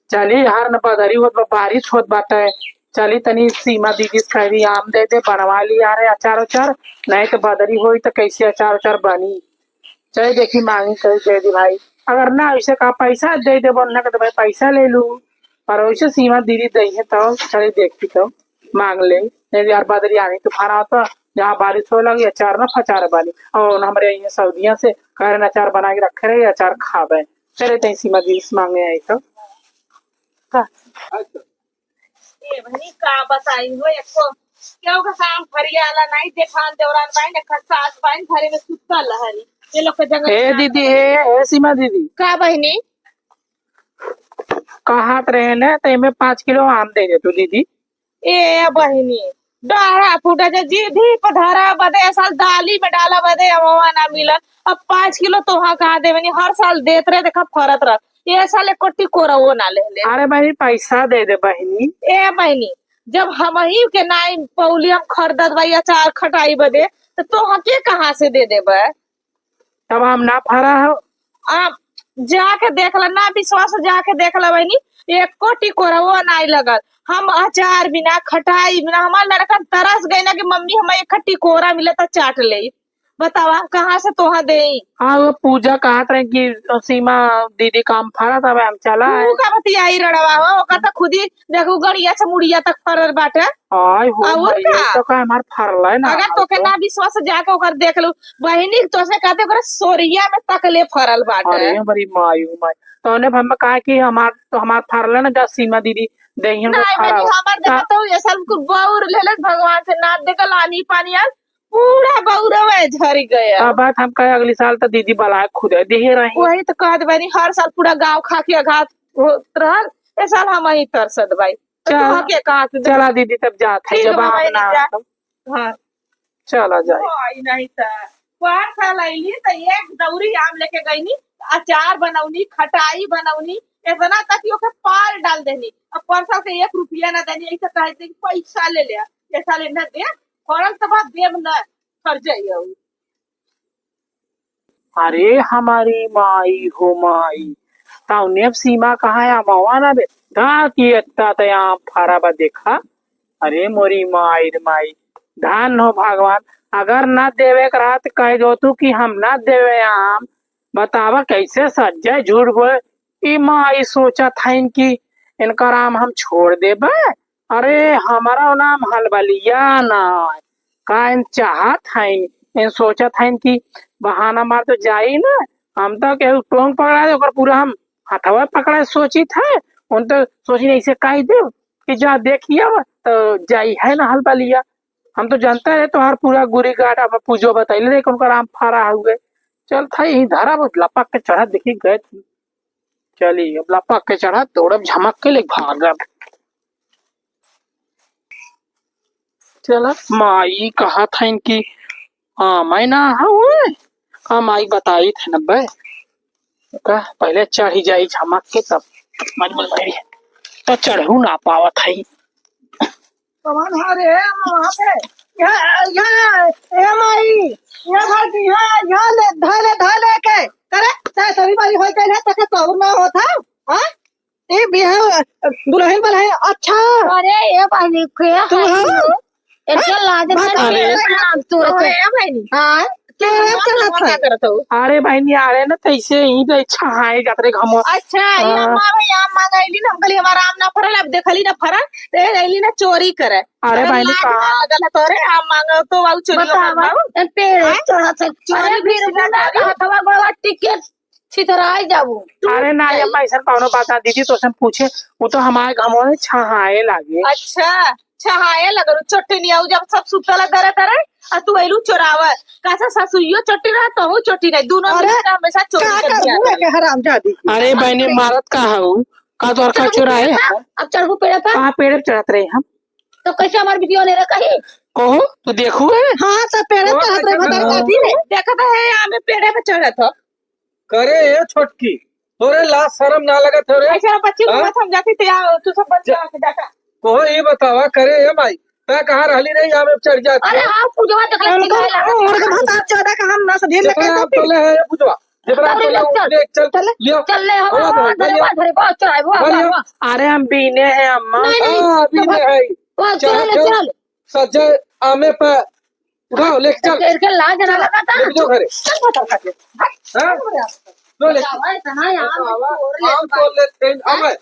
चली यार न बदरी होत बा, बारिश होत बाटे। चली तनी सीमा दीदी से कह दी आम दे दे, बनवा ली यार अचार उचार। नहीं तो बदरी होई तो कैसे अचार उचार बनी। चल देखी मांगी कर दे दी भाई। अगर ना ऐसे का पैसा दे दे बोलना तो भाई पैसा ले लू। पर वैसे सीमा दीदी दई है तो चली देखती तो मांग ले। नहीं तो यार बदरी आनी तूफान आता जहाँ बारिश हो लगी अचार ना फचार वाली और हमारे यहाँ सऊदिया से कह रहे अचार बना के रखे रहे अचार खावे। चले तई सीमा दीदी से मांगे आई तो का ए भनी का बताई हो एको क्यों का काम फरियाला नहीं देखान देवरान बाई ने खसास बाई घरे में सुत्ता लहरी ये लोग के जगह ए दीदी ए सीमा दीदी का बहनी कहात रहे न तो में 5 किलो आम दे दे तू दीदी। ए बहनी डारा फूटा जे जी धी पधारा बदे साल दाली में डाला बदे अमवा ना मिलन अब 5 किलो तो हाँ कहा देवनी हर साल देत रहे देखा फरत रह ये साल एक कोटी कोरा वो ना ले ले। अरे भाई पैसा दे दे बहनी। ए बहनी जब हम ही के नाई पौली हम खरीदत भाई अचार खटाई बदे तो हम के कहाँ से दे देबे। तब हम ना फरा हो आप जाके देख ला ना विश्वास जाके देख ला बहनी एक कोटी कोरवो नहीं लगल हम अचार बिना खटाई बिना हमार लड़का तरस गई ना कि मम्मी हमें एक खट्टी कोरा मिले तो चाट ले बतावा कहाँ से तोहा दे। हाँ वो पूजा कहत रहे कि सीमा दीदी काम फरा था हम चला है। तू का बतियाई रड़वा हो ओका तो खुद ही देखो गड़िया से मुड़िया तक फरल बाटे। आय हो और भाई का? तो का हमार फरला है ना अगर तोके ना विश्वास जाके ओकर देख लो बहनी तो से कहते ओकर सोरिया में तकले फरल बाटे। अरे हमारी मायू माय तो उन्हें हम कहा कि हमार फरला ना जा सीमा दीदी दे ही नहीं फरा बनी हमार देखा तो ये सब कुछ बौर ले ले भगवान से ना देखल आनी पानी यार पूरा बौरवे झरी गया। अब बात हम कहे अगली साल तो दीदी बलाए खुद दे रही। वही तो कहत बनी हर साल पूरा गांव खा के घात होत रहल ए साल हम ही तरसत भाई तो के कहां से चला दीदी तब जात है ठीक जब बा आप भाई, ना जा। तो हां चला जाए। आई नहीं था पार साल आईली तो एक दौरी आम लेके गईनी अचार बनौनी खटाई बनौनी इतना तक कि ओके पार डाल देनी अब परसा के 1 रुपया ना देनी ऐसे कहे थे कि पैसा ले ले ऐसा ले न दे फरल तो बात देब न कर जाइए। अरे हमारी माई हो माई ताऊने अब सीमा कहाँ है अमावा ना बे धा की अत्ता तो यहाँ फारा बा देखा। अरे मोरी माई रे माई धान हो भगवान अगर ना देवे के रहा तो कह दो तू कि हम ना देवे आम बतावा कैसे सज जाए झूठ बोले। ई माई सोचा था इनकी इनका राम हम छोड़ देबे। अरे हमारा नाम हलबलिया ना का इन चाहत है इन सोचा था इनकी बहाना मार तो जाई ना हम तो केहू टोंग पकड़ा दे ओकर पूरा हम हथवा पकड़ा सोची था उन तो सोची ऐसे कह दे कि जा देखिए तो जाई है ना हलबलिया। हम तो जानता है तो हर पूरा गुरी गाट अब पूजो बताइले रे उनका राम फारा हुए। चल था यही धारा बस लपक के चढ़ा देखी गए थी। चली अब लपक के चढ़ा दौड़ब झमक के ले भागब। चला माई कहा था इनकी हाँ मैं ना हुए हाँ माई बताई थे न बे का पहले चढ़ी जाई झमक के तब मजबूर भाई तो चढ़ू ना पावत है। कमान हारे वहां पे या ए माई या भाई या ले धले के करे चाहे सभी बारी होई गई है तके तो ना होता हां ए बियाह दुल्हन वाला है अच्छा अरे ये भाई के तू एक लाद में नाम तू ए भाई हां के करत हो। अरे बहनी अरे ना तैसे ही तो इच्छा है जातरे घमो अच्छा ये हमारे यहाँ मांगैली ना हम कहली हमारा आम ना फरल अब देखली ना फरल ते आइली ना चोरी करे। अरे बहनी कहा लगल है तोरे आम मांगो तो वाउ चोरी बतावा पेड़ चढ़ा से चोरी भी ना हथवा गोला टिकट छितराई जाबू। अरे ना ये ऐसा कौनो बात ना दीदी तो पूछे वो तो हमारे घमो में छहाए लागे। अच्छा छहाए लगल चोटी आऊ जब सब सुतल दरे दरे आ तू आइलू चोरावा कासा सासुइयो चोटी रहा तो हूं चोटी नहीं दोनों मिलकर हमेशा चोरी कर के हराम जादी। अरे बहनी मारत का हूँ का तो का चुराए अब चढ़ू पेड़ पर कहाँ पेड़ पे चढ़त रहे हम तो कैसे हमार वीडियो ने रखा है कहो तो देखू है। हां तो पेड़ पे चढ़त रहे भदर दादी ने देखा था है यहां में पेड़ पे चढ़त हो करे ये छोटकी तोरे लाज शर्म ना लगा थोरे ऐसा बच्ची को मत हम जाती तैयार तू सब बच्चा के डाटा को ये बतावा करे ये भाई मैं कहाँ रहली नहीं यहाँ में चढ़ जाती अरे आप पूजवा तक और का भात 14 का हम ना से ढेर देखो आप तोले है ये बुझवा जेबरा दौरी ले, चल ले चल चल लियो चल ले हो आवा दो, धरे धरे बहुत चढ़ाई बढ़िया। वो अरे हम बीने हैं अम्मा। नहीं नहीं हाँ अभी ले है वो चाहे चल क्यों चल सज्जे आमे पे उठाओ लेके चल तेरे के लाज ना लगा था लेके जाओ घरे चल बता खाते हाँ लो ले इतना यार आम तो लेते हैं